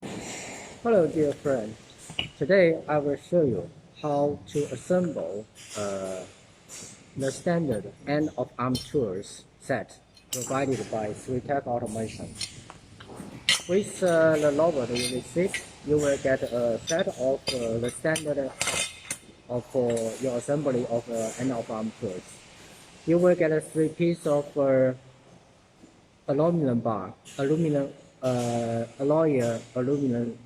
Hello dear friend, today I will show you how to assemble the standard end of arm tools set provided by 3-Tech Automation. With the robot you receive, you will get a set of the standard of your assembly of end of arm tools. You will get 3 pieces of aluminum bar, alloy aluminum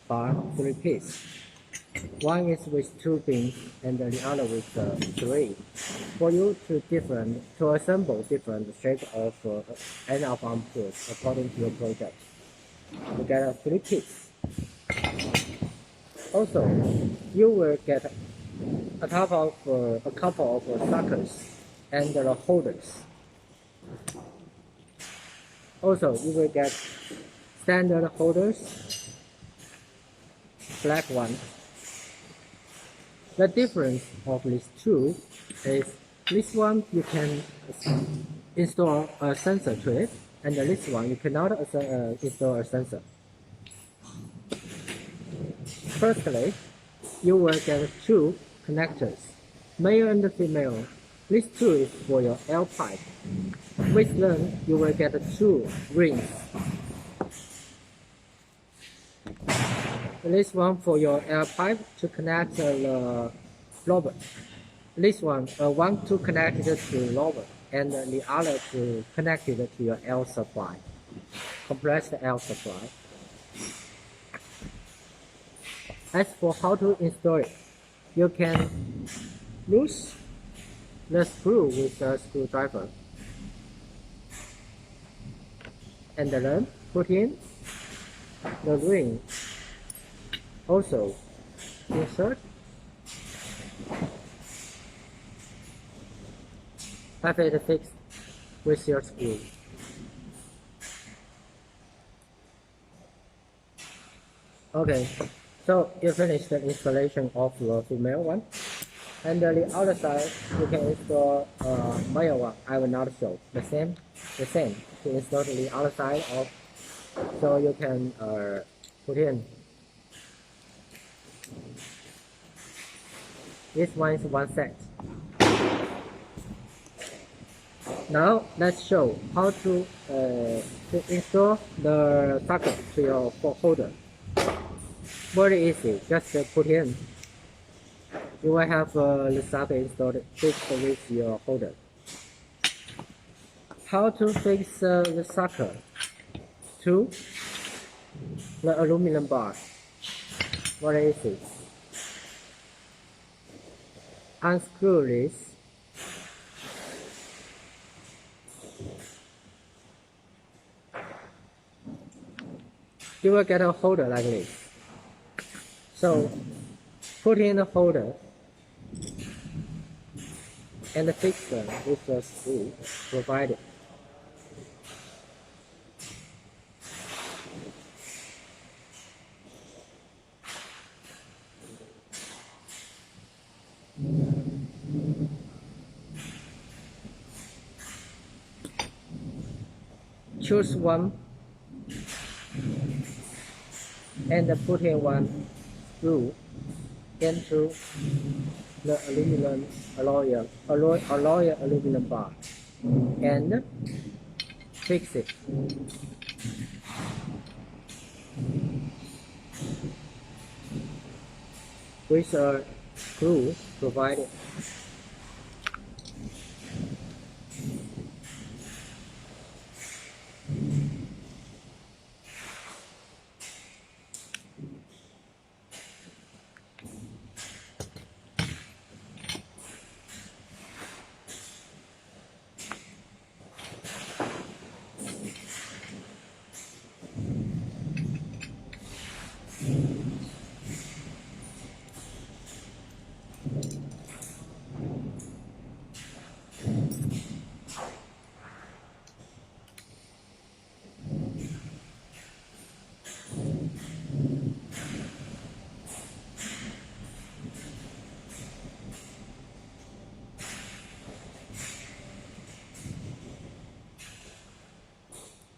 bar, 3 pieces. One is with 2 pins and the other with 3. For you to assemble different shapes of end of arm tools according to your project, you get 3 pieces. Also, you will get a couple of sockets and the holders. Also, you will get standard holders, black one. The difference of these two is this one you can install a sensor to it, and this one you cannot install a sensor. Firstly, you will get 2 connectors, male and female. This 2 is for your air pipe. With them, you will get 2 rings. This one for your air pipe to connect the robot. This one to connect it to the robot, and the other to connect it to your air supply, compressed air supply. As for how to install it, you can loose the screw with a screwdriver, and then put in the ring. Also, insert, have it fixed with your screw. Okay, so you finished the installation of the female one, and the other side you can install male one. I will not show the same to install the other side of, so you can put in. This one is one set. Now let's show how to install the socket to your holder. Very easy, just put in. You will have the socket installed fixed with your holder. How to fix the socket to the aluminum bar? Very easy. Unscrew this. You will get a holder like this. So, put in the holder and fix them with the screw provided. Choose one and put in one screw into the alloy aluminum bar and fix it. With a screw provided.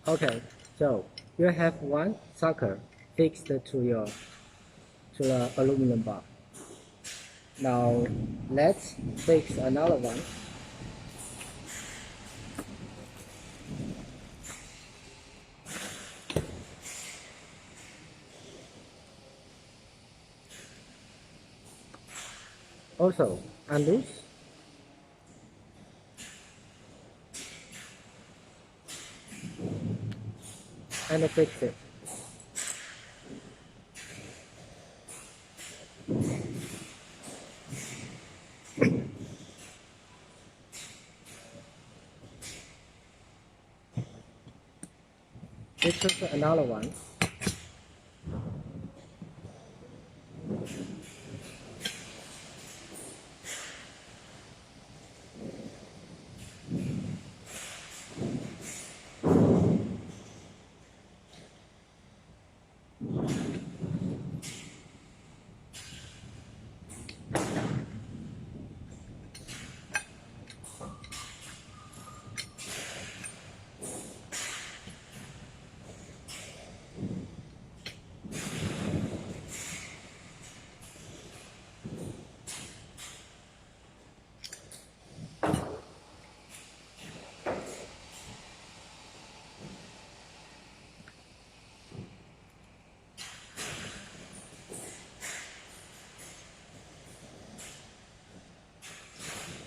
Okay, so you have one socket fixed to the aluminum bar. Now let's fix another one. Also unloose and fix it. This is another one.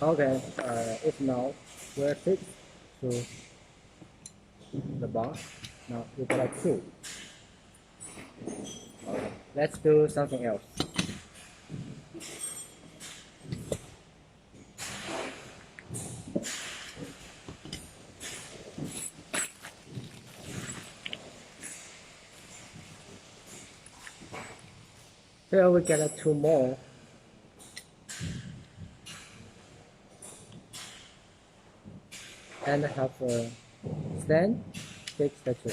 Okay, it's now we're fixed to the bar. Now we got a two. Okay, let's do something else. Here we get a two more. And have a stand, fix the two.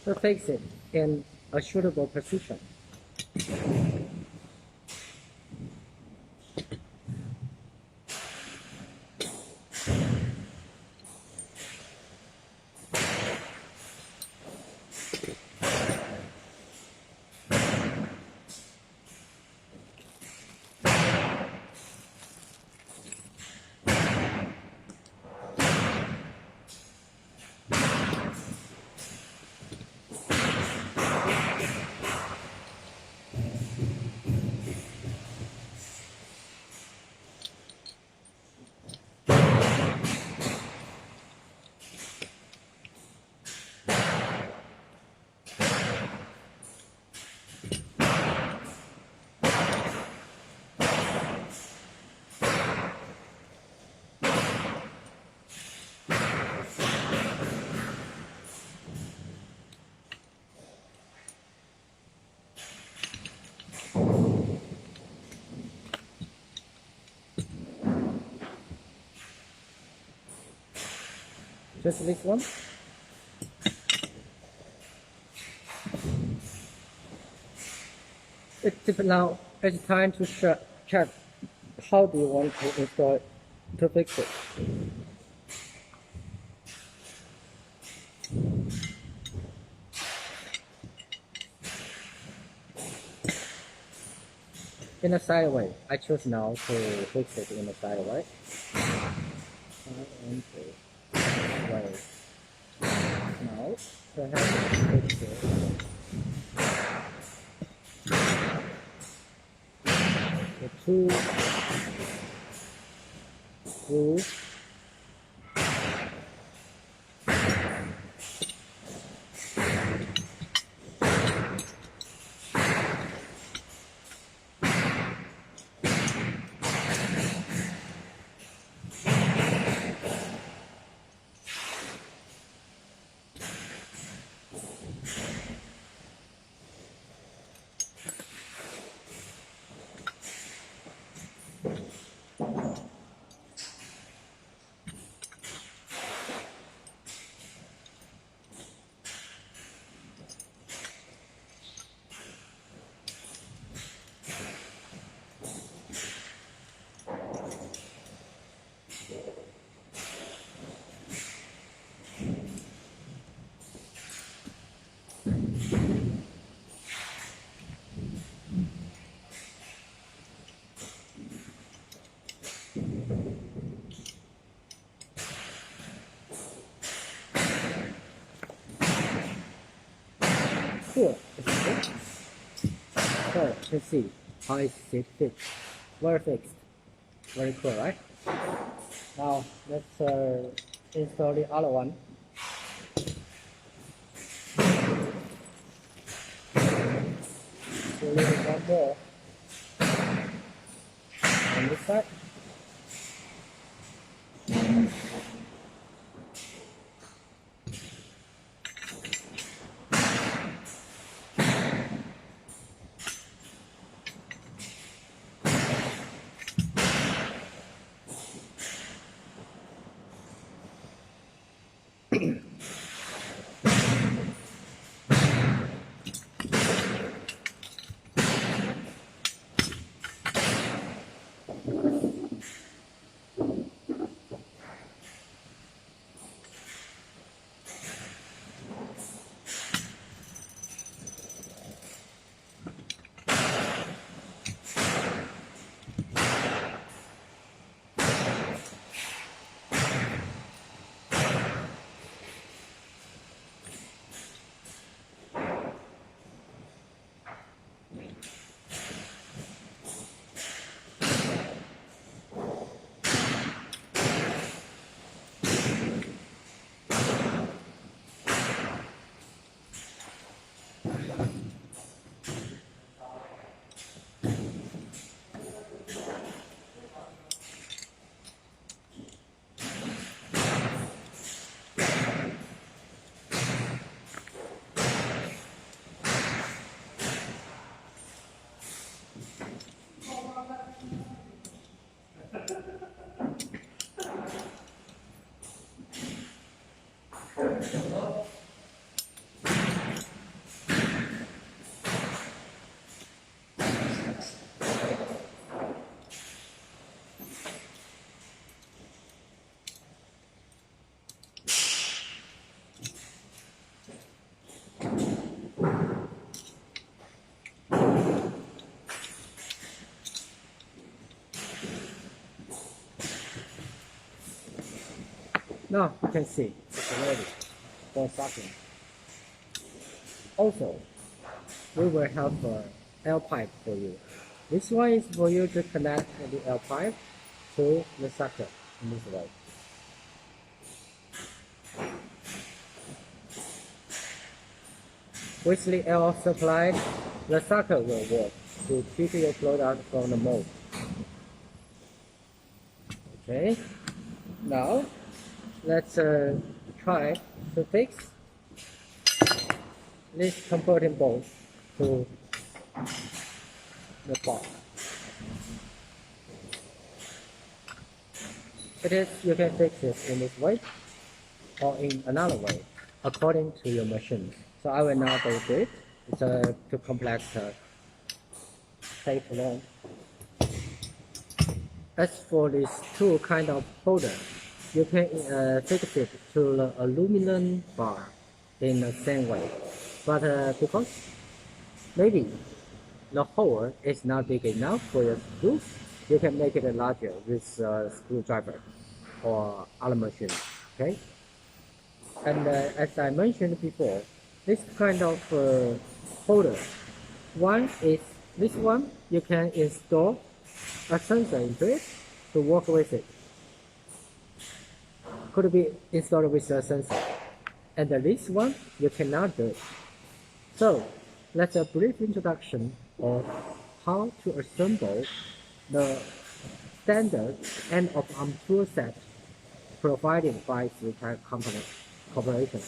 So fix it in a suitable position. Just this one. Now it's time to check how do you want to install it, to fix it. In a sideway, I choose now to fix it in a sideway. Right. Now, perhaps fix it. The two screw. Cool. So let's see how is it fixed. Very fixed. Very cool, right? Now let's install the other one. So we have one more on this side. Now you can see it's ready for sucking. Also, we will have an L pipe for you. This one is for you to connect the L pipe to the sucker in this way. With the L supply, the sucker will work to keep your product from the mold. Okay, now let's try to fix this converting bolt to the part. You can fix it in this way or in another way according to your machine. So I will not do it. It's too complex to take long. As for these two kind of holder, you can fix it to the aluminum bar in the same way. But because maybe the hole is not big enough for your screw, you can make it larger with a screwdriver or other machine. Okay. And as I mentioned before, this kind of holder, this one you can install a sensor into it to work with it. could be installed with a sensor. And this one, you cannot do it. So that's a brief introduction of how to assemble the standard end-of-arm tool set provided by Switech Corporation.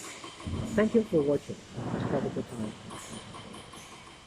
Thank you for watching. Have a good time.